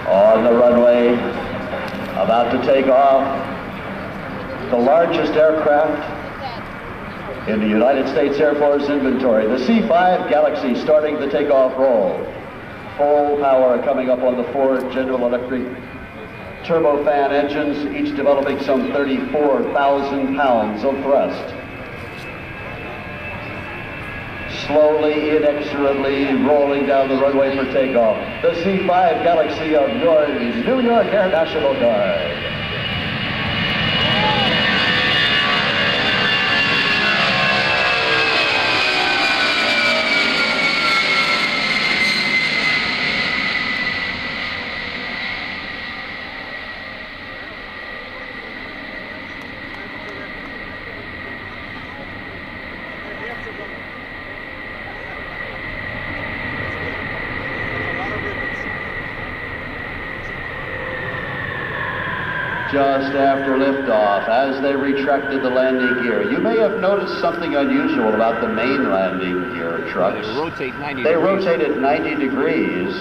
On the runway, about to take off, the largest aircraft in the United States Air Force inventory, the C-5 Galaxy, starting the takeoff roll. Full power coming up on the four General Electric turbofan engines, each developing some 34,000 pounds of thrust. Slowly, inexorably rolling down the runway for takeoff. The C-5 Galaxy of your New York Air National Guard. Just after liftoff, as they retracted the landing gear, you may have noticed something unusual about the main landing gear trucks. They rotated 90 degrees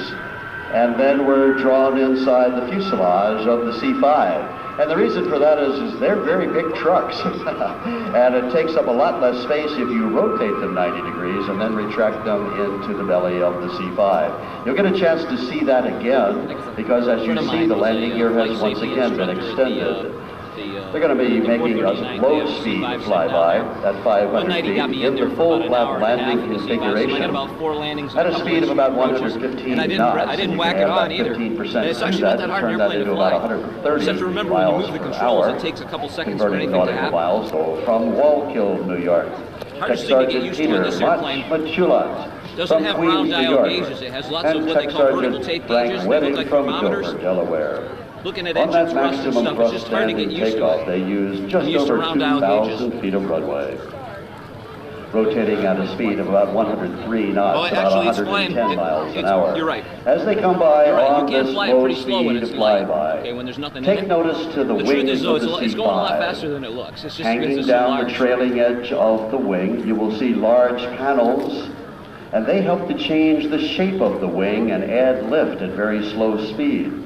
and then were drawn inside the fuselage of the C-5. And the reason for that is they're very big trucks. And it takes up a lot less space if you rotate them 90 degrees and then retract them into the belly of the C-5. You'll get a chance to see that again, because as you see, the landing gear has once again been extended. They're going to be making a low-speed flyby at 500 feet in the full-flap landing configuration at a speed of about 115 knots. I didn't whack it on either. 15% to that to turn that into about 130 miles per hour, it takes a couple seconds converting nautical miles. So from Wallkill, New York, Tech Sergeant Peter Machulat doesn't from have Queens, round New dial York, gauges. It has lots of and what they Tech call vertical Sergeant tape Frank gauges. They look Wedding like from thermometers. Dover, Delaware. Looking at On that engine thrust and maximum stuff, it's thrust just hard to get standing used takeoff, to. they used just used to over round dial 2,000 feet of runway. Rotating at a speed of about 103 knots, about 110 miles an hour. You're right. As they come by on You can't this fly it pretty slow when low-speed it's light. flyby, Okay, when there's nothing in take it. notice to the The truth wings is, though, of the it's going a lot faster C-5. than it looks. It's just Hanging it's down large. the trailing edge of the wing, you will see large panels, and they help to change the shape of the wing and add lift at very slow speed.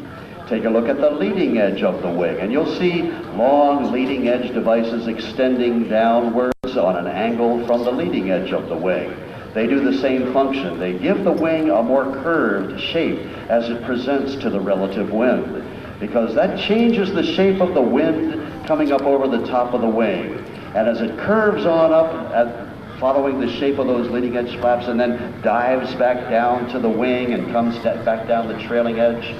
Take a look at the leading edge of the wing, and you'll see long leading edge devices extending downwards on an angle from the leading edge of the wing. They do the same function. They give the wing a more curved shape as it presents to the relative wind, because that changes the shape of the wind coming up over the top of the wing. And as it curves on up, following the shape of those leading edge flaps, and then dives back down to the wing and comes back down the trailing edge,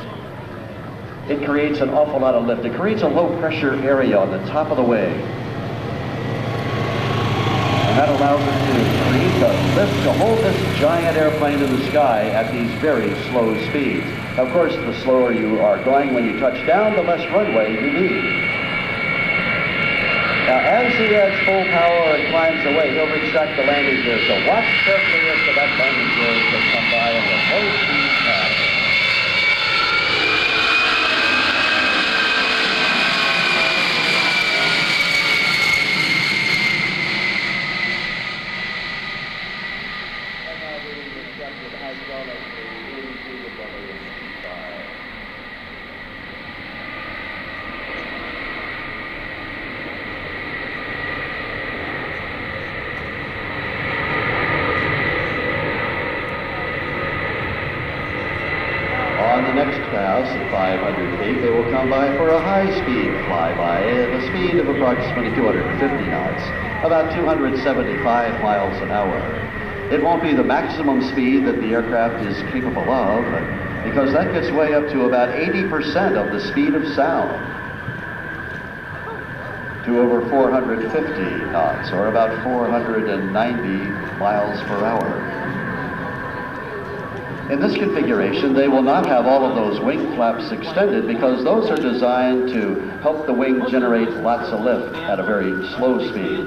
it creates an awful lot of lift. It creates a low pressure area on the top of the wing. And that allows it to create the lift to hold this giant airplane in the sky at these very slow speeds. Of course, the slower you are going when you touch down, the less runway you need. Now, as he adds full power and climbs away, he'll retract the landing gear. So watch carefully as that landing gear will come by on the low-speed path. On the next pass at 500 feet, they will come by for a high-speed flyby at a speed of approximately 250 knots, about 275 miles an hour. It won't be the maximum speed that the aircraft is capable of, because that gets way up to about 80% of the speed of sound, to over 450 knots, or about 490 miles per hour. In this configuration, they will not have all of those wing flaps extended, because those are designed to help the wing generate lots of lift at a very slow speed.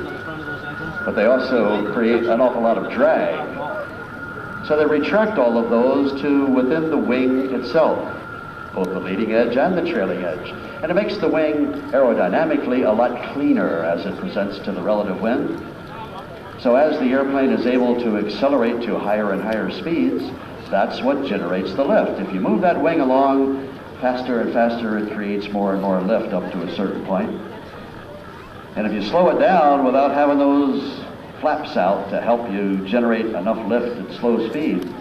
But they also create an awful lot of drag. So they retract all of those to within the wing itself, both the leading edge and the trailing edge. And it makes the wing aerodynamically a lot cleaner as it presents to the relative wind. So as the airplane is able to accelerate to higher and higher speeds, that's what generates the lift. If you move that wing along faster and faster it creates more and more lift up to a certain point. And if you slow it down without having those flaps out to help you generate enough lift at slow speed,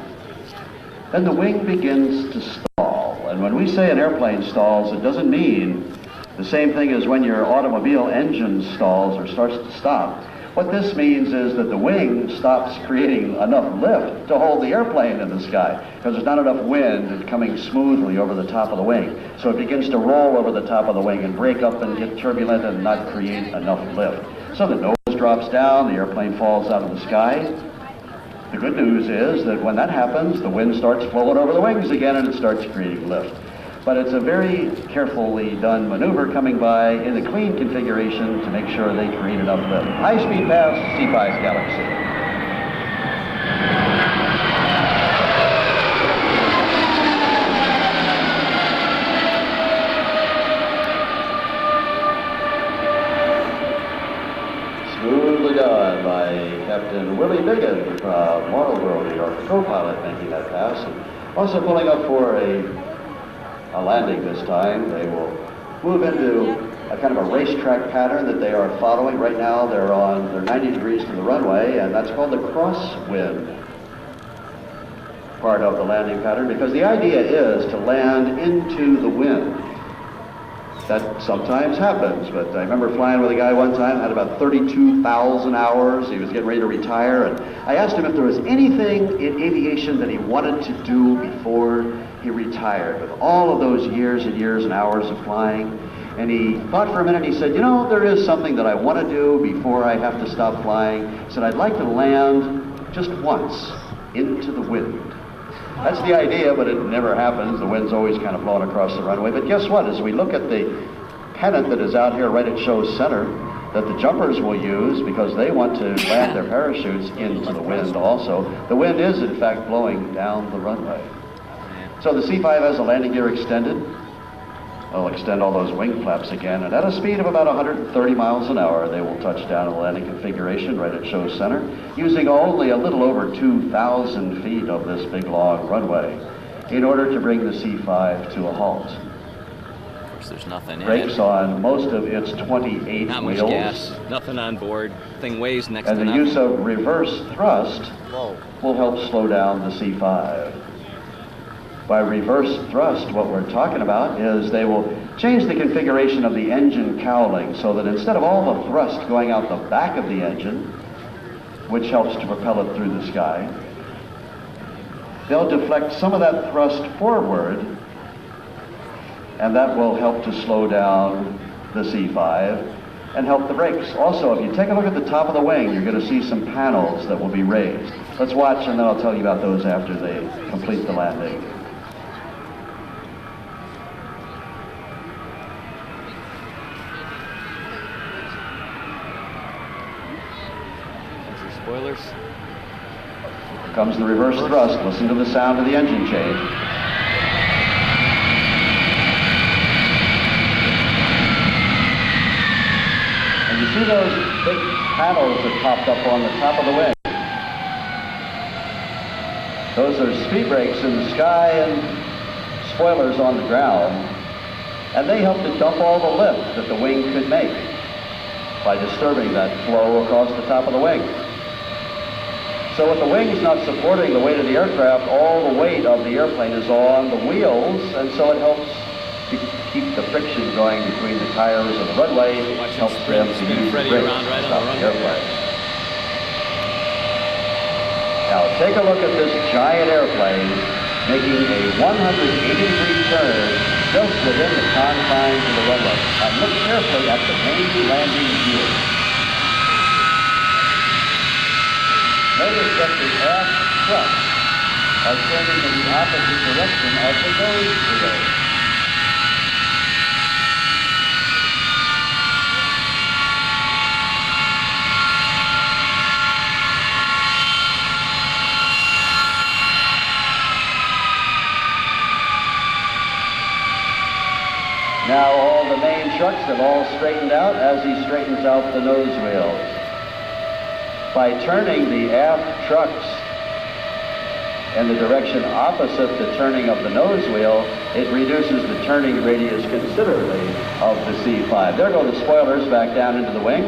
then the wing begins to stall. And when we say an airplane stalls, it doesn't mean the same thing as when your automobile engine stalls or starts to stop. What this means is that the wing stops creating enough lift to hold the airplane in the sky because there's not enough wind coming smoothly over the top of the wing. So it begins to roll over the top of the wing and break up and get turbulent and not create enough lift. So the nose drops down, the airplane falls out of the sky. The good news is that when that happens, the wind starts flowing over the wings again and it starts creating lift. But it's a very carefully done maneuver coming by in the clean configuration to make sure they create enough lift. High-speed pass, C-5 Galaxy. Smoothly done by Captain Willie Biggin from Marlborough, New York, the co-pilot making that pass. And also pulling up for a landing this time. They will move into a kind of a racetrack pattern that they are following. Right now they're 90 degrees to the runway, and that's called the crosswind part of the landing pattern because the idea is to land into the wind. That sometimes happens, but I remember flying with a guy one time, had about 32,000 hours. He was getting ready to retire, and I asked him if there was anything in aviation that he wanted to do before he retired, with all of those years and years and hours of flying. And he thought for a minute, and he said, you know, there is something that I want to do before I have to stop flying. He said, I'd like to land just once into the wind. That's the idea, but it never happens. The wind's always kind of blowing across the runway. But guess what? As we look at the pennant that is out here right at show center, that the jumpers will use because they want to land their parachutes into the wind also. The wind is, in fact, blowing down the runway. So the C-5 has the landing gear extended. They'll extend all those wing flaps again, and at a speed of about 130 miles an hour, they will touch down in the landing configuration right at show center, using only a little over 2,000 feet of this big, long runway in order to bring the C-5 to a halt. Of course, there's nothing in it. Brakes on most of its 28 Not wheels. much gas, nothing on board. Thing weighs next to and the nothing. use of reverse thrust will help slow down the C-5. By reverse thrust, what we're talking about is they will change the configuration of the engine cowling so that instead of all the thrust going out the back of the engine, which helps to propel it through the sky, they'll deflect some of that thrust forward, and that will help to slow down the C-5 and help the brakes. Also, if you take a look at the top of the wing, you're going to see some panels that will be raised. Let's watch, and then I'll tell you about those after they complete the landing. Spoilers. Here comes the reverse thrust. Listen to the sound of the engine change. And you see those big panels that popped up on the top of the wing? Those are speed brakes in the sky and spoilers on the ground. And they help to dump all the lift that the wing could make by disturbing that flow across the top of the wing. So with the wings not supporting the weight of the aircraft, all the weight of the airplane is on the wheels, and so it helps to keep the friction going between the tires and the runway. It helps them to use the brakes to stop the airplane. Now take a look at this giant airplane making a 180-degree turn just within the confines of the runway. And look carefully at the main landing gear. Notice that the aft struts are turning in the opposite direction of the nose wheel. Now all the main trucks have all straightened out as he straightens out the nose wheel. By turning the aft trucks in the direction opposite the turning of the nose wheel, it reduces the turning radius considerably of the C-5. There go the spoilers back down into the wing.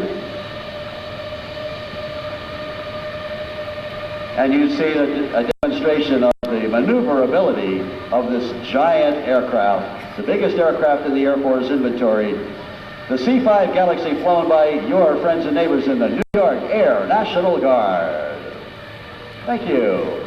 And you see a demonstration of the maneuverability of this giant aircraft, the biggest aircraft in the Air Force inventory, the C-5 Galaxy, flown by your friends and neighbors in the New York Air National Guard. Thank you.